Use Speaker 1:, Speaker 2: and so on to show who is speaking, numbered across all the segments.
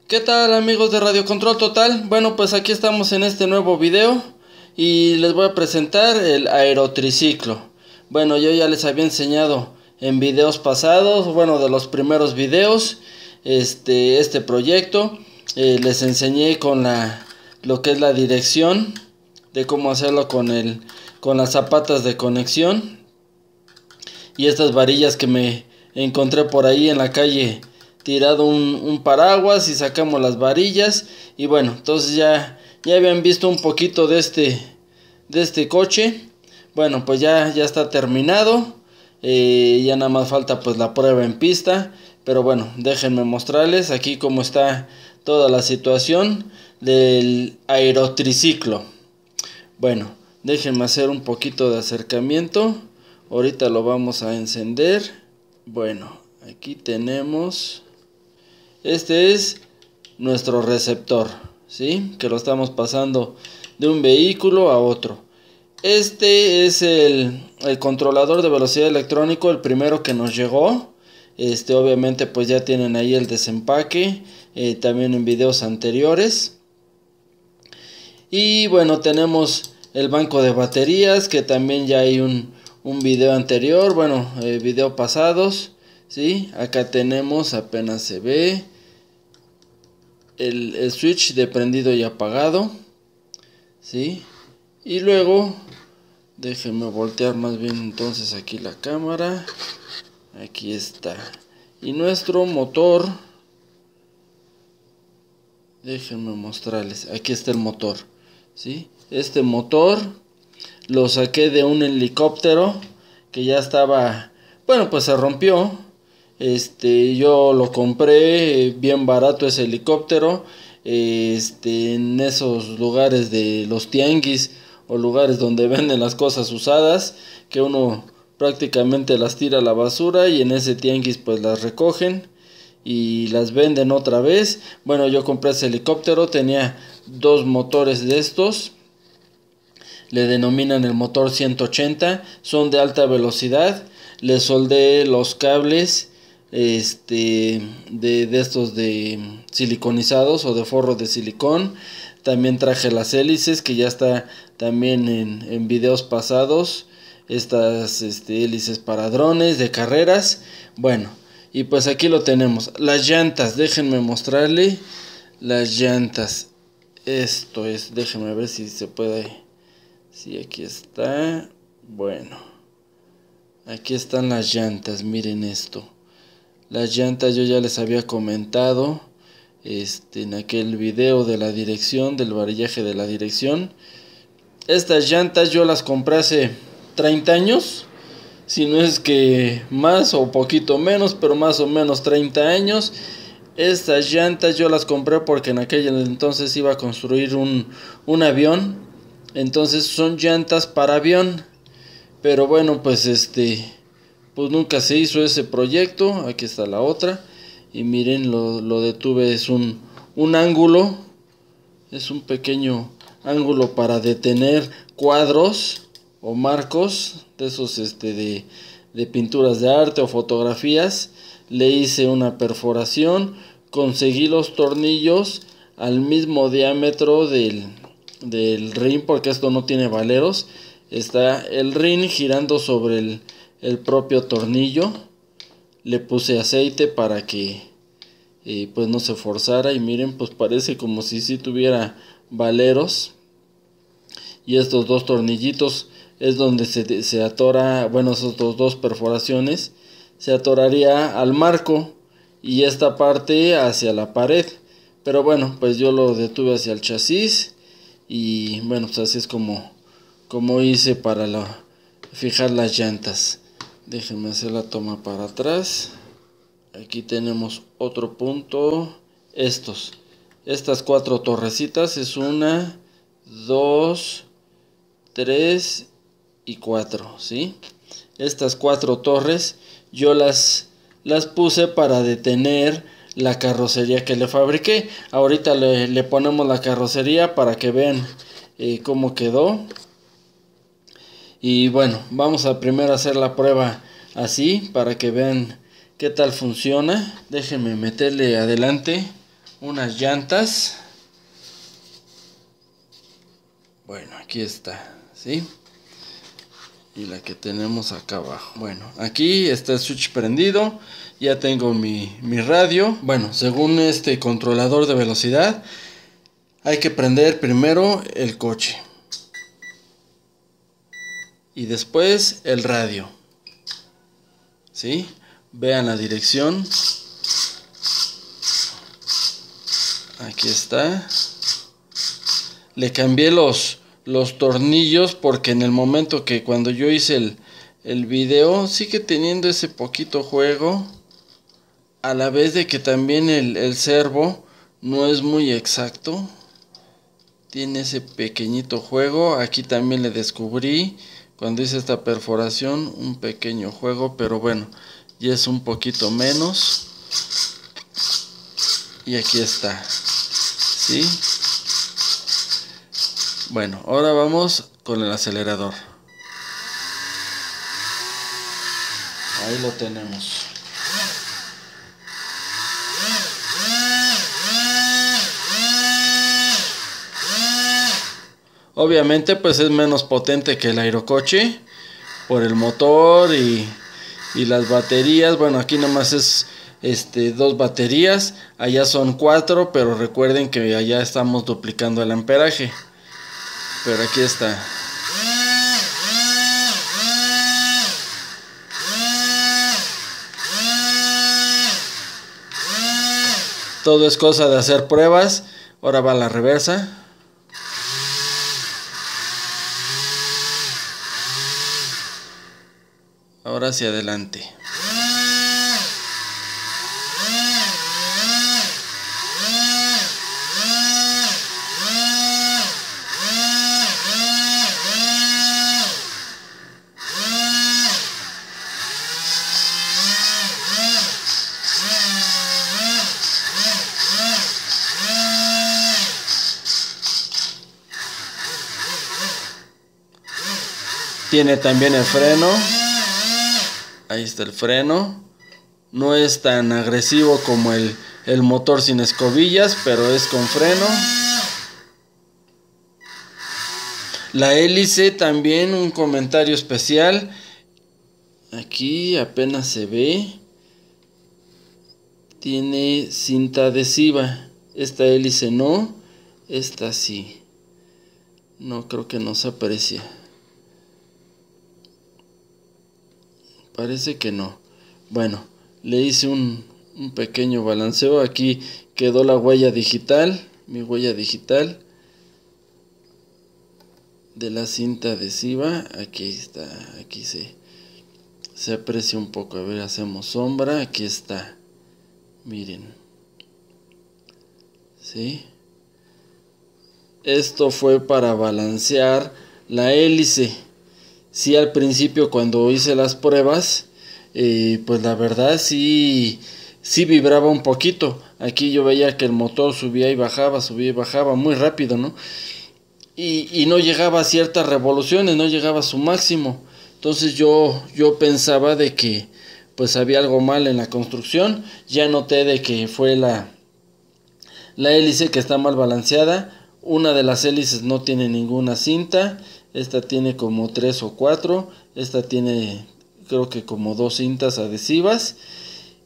Speaker 1: ¿Qué tal, amigos de Radio Control Total? Bueno, pues aquí estamos en este nuevo video y les voy a presentar el aerotriciclo. Bueno, yo ya les había enseñado en videos pasados, bueno, de los primeros videos, este proyecto. Les enseñé con lo que es la dirección, de cómo hacerlo con las zapatas de conexión y estas varillas que me encontré por ahí en la calle, tirado un paraguas, y sacamos las varillas. Y bueno, entonces ya habían visto un poquito de este coche. Bueno, pues ya está terminado. Ya nada más falta pues la prueba en pista. Pero bueno, déjenme mostrarles aquí cómo está toda la situación del aerotriciclo. Bueno, déjenme hacer un poquito de acercamiento. Ahorita lo vamos a encender. Bueno, aquí tenemos. Este es nuestro receptor, ¿sí? Que lo estamos pasando de un vehículo a otro. Este es el controlador de velocidad electrónico, el primero que nos llegó. Obviamente pues ya tienen ahí el desempaque, también en videos anteriores. Y bueno, tenemos el banco de baterías, que también ya hay un video anterior, bueno, video pasados, ¿sí? Acá tenemos, apenas se ve, el switch de prendido y apagado, ¿sí? Y luego, déjenme voltear más bien entonces aquí la cámara. Aquí está. Y nuestro motor, déjenme mostrarles, aquí está el motor, ¿sí? Este motor lo saqué de un helicóptero que ya estaba, bueno, pues se rompió. Yo lo compré bien barato ese helicóptero, en esos lugares de los tianguis o lugares donde venden las cosas usadas, que uno prácticamente las tira a la basura y en ese tianguis pues las recogen y las venden otra vez. Bueno, yo compré ese helicóptero, tenía dos motores de estos. Le denominan el motor 180, son de alta velocidad. Le soldé los cables de estos de siliconizados o de forro de silicón. También traje las hélices, que ya está también en videos pasados. Estas hélices para drones de carreras. Bueno, y pues aquí lo tenemos. Las llantas, déjenme mostrarle las llantas. Esto es, déjenme ver si se puede. Sí, aquí está. Bueno, aquí están las llantas, miren esto. Las llantas yo ya les había comentado en aquel video de la dirección, del varillaje de la dirección. Estas llantas yo las compré hace 30 años, si no es que más o poquito menos, pero más o menos 30 años. Estas llantas yo las compré porque en aquel entonces iba a construir un avión. Entonces son llantas para avión. Pero bueno, pues pues nunca se hizo ese proyecto. Aquí está la otra. Y miren, lo detuve, es un ángulo. Es un pequeño ángulo para detener cuadros o marcos de esos de pinturas de arte o fotografías. Le hice una perforación. Conseguí los tornillos al mismo diámetro del rin, porque esto no tiene valeros. Está el rin girando sobre el propio tornillo. Le puse aceite para que pues no se forzara, y miren, pues parece como si sí tuviera valeros. Y estos dos tornillitos es donde se atora, bueno, esos dos perforaciones se atoraría al marco y esta parte hacia la pared. Pero bueno, pues yo lo detuve hacia el chasis. Y bueno, pues así es como hice para fijar las llantas. Déjenme hacer la toma para atrás. Aquí tenemos otro punto. Estas 4 torrecitas es 1, 2, 3 y 4, ¿sí? Estas 4 torres yo las puse para detener la carrocería que le fabriqué. Ahorita le ponemos la carrocería para que vean cómo quedó. Y bueno, vamos a primero hacer la prueba así para que vean qué tal funciona. Déjenme meterle adelante unas llantas. Bueno, aquí está, ¿sí? Y la que tenemos acá abajo. Bueno, aquí está el switch prendido. Ya tengo mi radio. Bueno, según este controlador de velocidad, hay que prender primero el coche. Y después el radio. ¿Sí? Vean la dirección. Aquí está. Le cambié los tornillos porque en el momento que cuando yo hice el video sigue teniendo ese poquito juego. A la vez de que también el servo no es muy exacto. Tiene ese pequeñito juego. Aquí también le descubrí cuando hice esta perforación un pequeño juego, pero bueno, ya es un poquito menos. Y aquí está. ¿Sí? Bueno, ahora vamos con el acelerador. Ahí lo tenemos. Obviamente pues es menos potente que el aerocoche por el motor y las baterías. Bueno, aquí nomás es 2 baterías, allá son 4, pero recuerden que allá estamos duplicando el amperaje. Pero aquí está. Todo es cosa de hacer pruebas. Ahora va la reversa. Ahora hacia adelante. Tiene también el freno. Ahí está el freno. No es tan agresivo como el motor sin escobillas, pero es con freno. La hélice también, un comentario especial. Aquí apenas se ve. Tiene cinta adhesiva. Esta hélice no. Esta sí. No, creo que no se aprecia. Parece que no. Bueno, le hice un pequeño balanceo. Aquí quedó la huella digital. Mi huella digital de la cinta adhesiva. Aquí está. Aquí se aprecia un poco. A ver, hacemos sombra. Aquí está. Miren. ¿Sí? Esto fue para balancear la hélice. Sí, al principio cuando hice las pruebas, pues la verdad sí vibraba un poquito. Aquí yo veía que el motor subía y bajaba muy rápido, ¿no? Y no llegaba a ciertas revoluciones, no llegaba a su máximo. Entonces yo pensaba de que pues había algo mal en la construcción. Ya noté de que fue la hélice que está mal balanceada. Una de las hélices no tiene ninguna cinta. Esta tiene como 3 o 4. Esta tiene creo que como 2 cintas adhesivas.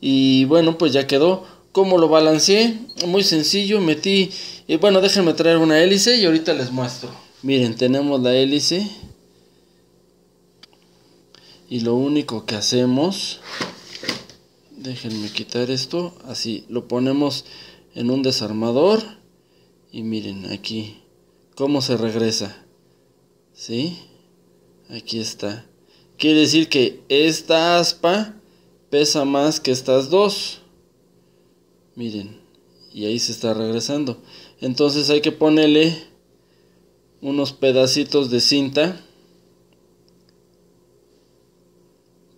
Speaker 1: Y bueno, pues ya quedó. ¿Cómo lo balanceé? Muy sencillo. Metí... bueno, déjenme traer una hélice y ahorita les muestro. Miren, tenemos la hélice. Y lo único que hacemos... Déjenme quitar esto. Así, lo ponemos en un desarmador. Y miren aquí cómo se regresa. ¿Sí? Aquí está. Quiere decir que esta aspa pesa más que estas dos. Miren. Y ahí se está regresando. Entonces hay que ponerle unos pedacitos de cinta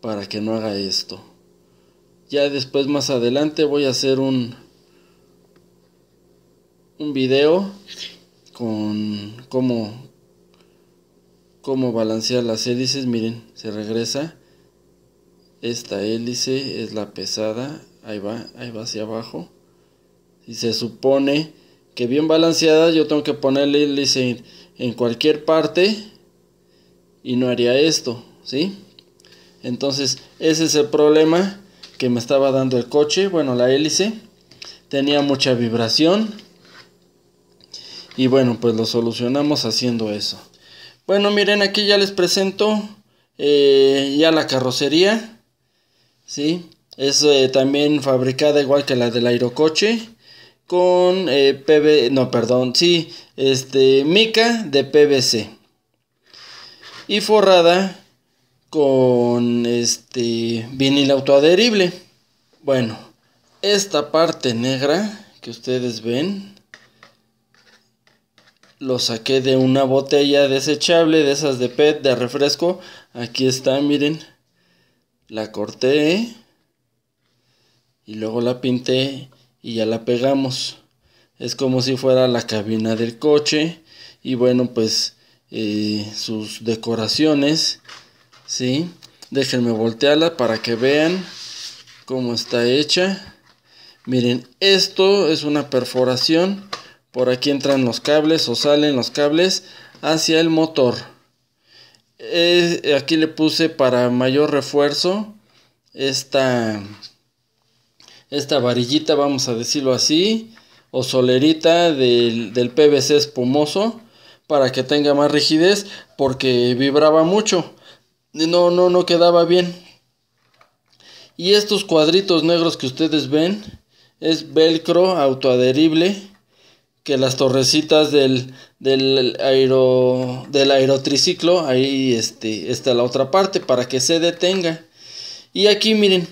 Speaker 1: para que no haga esto. Ya después más adelante voy a hacer un video con cómo balancear las hélices. Miren, se regresa. Esta hélice es la pesada. Ahí va hacia abajo. Si se supone que bien balanceada, yo tengo que ponerle hélice en cualquier parte y no haría esto, ¿sí? Entonces ese es el problema que me estaba dando el coche. Bueno, la hélice tenía mucha vibración y bueno, pues lo solucionamos haciendo eso. Bueno, miren, aquí ya les presento ya la carrocería, ¿sí? Es también fabricada igual que la del Aerocoche con mica de PVC y forrada con vinil autoadherible. Bueno, esta parte negra que ustedes ven lo saqué de una botella desechable de esas de PET de refresco. Aquí está, miren, la corté y luego la pinté y ya la pegamos. Es como si fuera la cabina del coche y bueno, pues sus decoraciones, ¿sí? Déjenme voltearla para que vean cómo está hecha. Miren, esto es una perforación. Por aquí entran los cables o salen los cables hacia el motor. Aquí le puse para mayor refuerzo esta varillita, vamos a decirlo así, o solerita del PVC espumoso, para que tenga más rigidez, porque vibraba mucho, no quedaba bien. Y estos cuadritos negros que ustedes ven es velcro autoadherible, que las torrecitas del aerotriciclo, ahí está la otra parte para que se detenga. Y aquí miren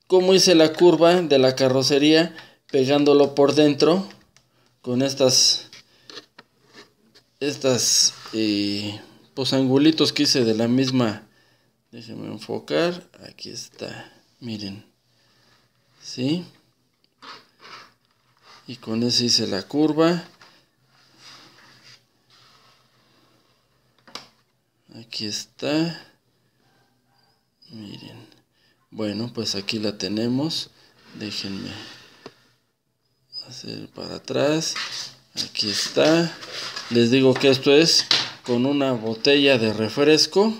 Speaker 1: cómo hice la curva de la carrocería pegándolo por dentro con estas pues angulitos que hice de la misma. Déjenme enfocar, aquí está, miren, ¿sí? Y con eso hice la curva. Aquí está, miren. Bueno, pues aquí la tenemos. Déjenme hacer para atrás. Aquí está. Les digo que esto es con una botella de refresco.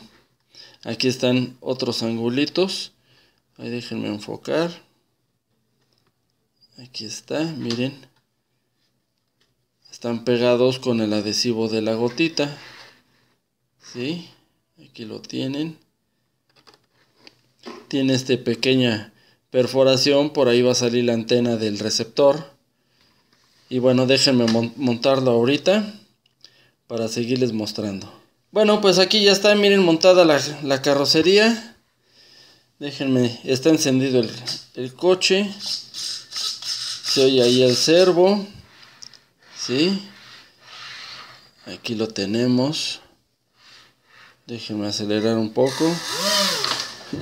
Speaker 1: Aquí están otros angulitos. Ahí déjenme enfocar. Aquí está, miren. Están pegados con el adhesivo de la gotita. ¿Sí? Aquí lo tienen. Tiene pequeña perforación, por ahí va a salir la antena del receptor. Y bueno, déjenme montarlo ahorita para seguirles mostrando. Bueno, pues aquí ya está, miren, montada la carrocería. Déjenme, está encendido el coche. Se oye ahí el servo. ¿Sí? Aquí lo tenemos. Déjenme acelerar un poco.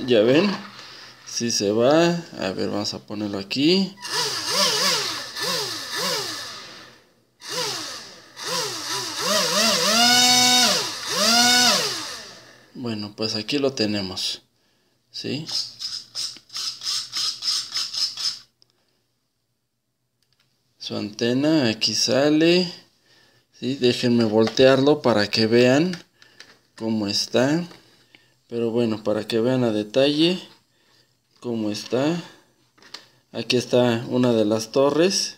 Speaker 1: Ya ven, si se va. A ver, vamos a ponerlo aquí. Bueno, pues aquí lo tenemos, ¿sí? Su antena aquí sale, ¿sí? Déjenme voltearlo para que vean cómo está. Pero bueno, para que vean a detalle cómo está. Aquí está una de las torres.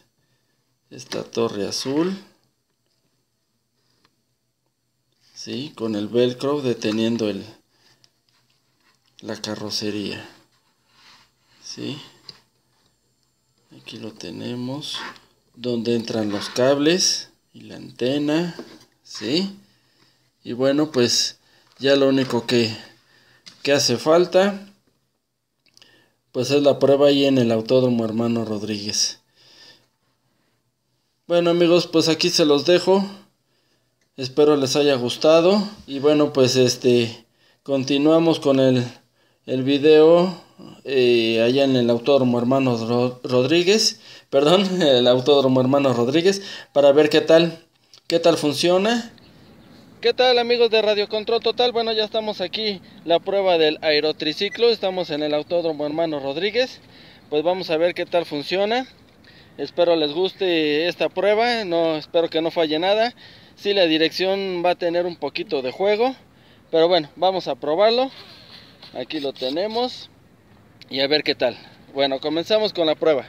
Speaker 1: Esta torre azul. ¿Sí? Con el velcro deteniendo la carrocería. ¿Sí? Aquí lo tenemos. Donde entran los cables y la antena. ¿Sí? Y bueno, pues ya lo único que hace falta pues es la prueba ahí en el Autódromo Hermano Rodríguez. Bueno amigos, pues aquí se los dejo. Espero les haya gustado. Y bueno, pues continuamos con el video allá en el Autódromo Hermano Rodríguez. Perdón, el Autódromo Hermano Rodríguez, para ver qué tal funciona. ¿Qué tal amigos de Radio Control Total? Bueno, ya estamos aquí, la prueba del aerotriciclo. Estamos en el Autódromo Hermano Rodríguez. Pues vamos a ver qué tal funciona. Espero les guste esta prueba, no, espero que no falle nada. Sí, la dirección va a tener un poquito de juego, pero bueno, vamos a probarlo. Aquí lo tenemos y a ver qué tal. Bueno, comenzamos con la prueba.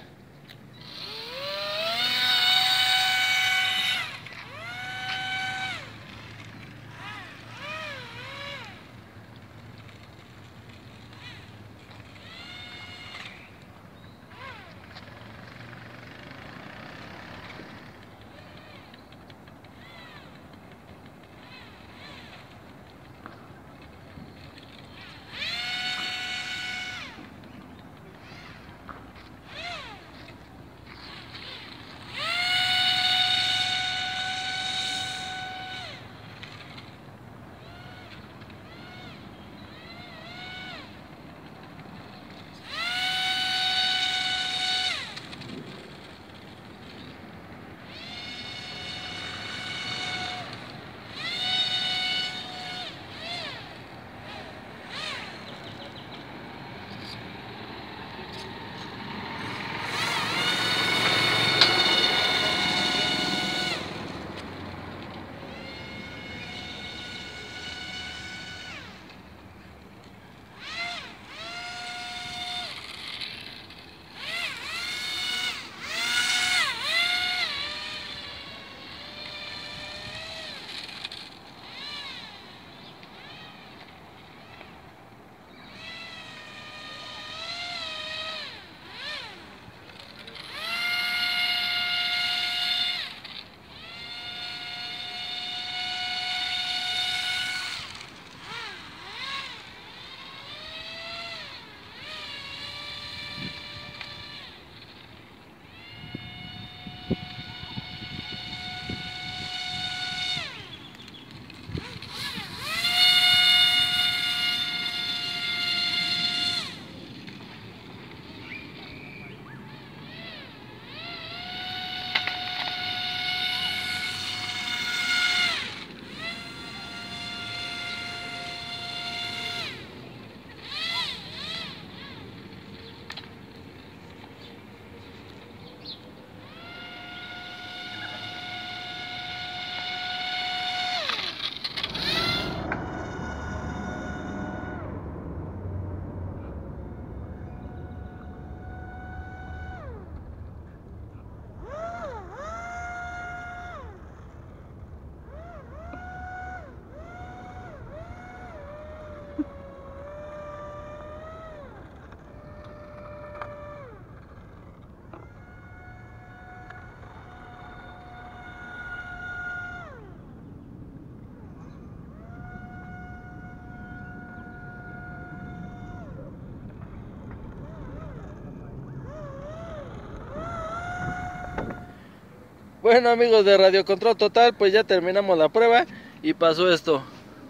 Speaker 1: Bueno, amigos de Radio Control Total, pues ya terminamos la prueba y pasó esto,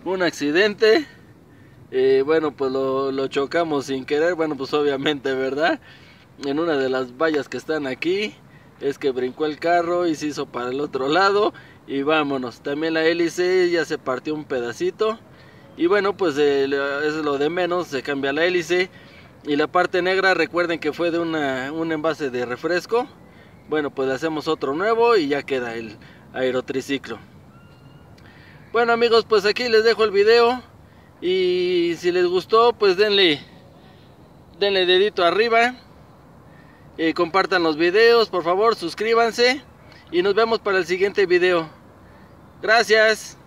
Speaker 1: un accidente. Bueno, pues lo chocamos sin querer, bueno, pues obviamente, ¿verdad? En una de las vallas que están aquí, es que brincó el carro y se hizo para el otro lado y vámonos. También la hélice ya se partió un pedacito y bueno, pues es lo de menos, se cambia la hélice. Y la parte negra, recuerden que fue de un envase de refresco. Bueno, pues le hacemos otro nuevo y ya queda el aerotriciclo. Bueno, amigos, pues aquí les dejo el video. Y si les gustó, pues denle dedito arriba. Compartan los videos, por favor, suscríbanse. Y nos vemos para el siguiente video. Gracias.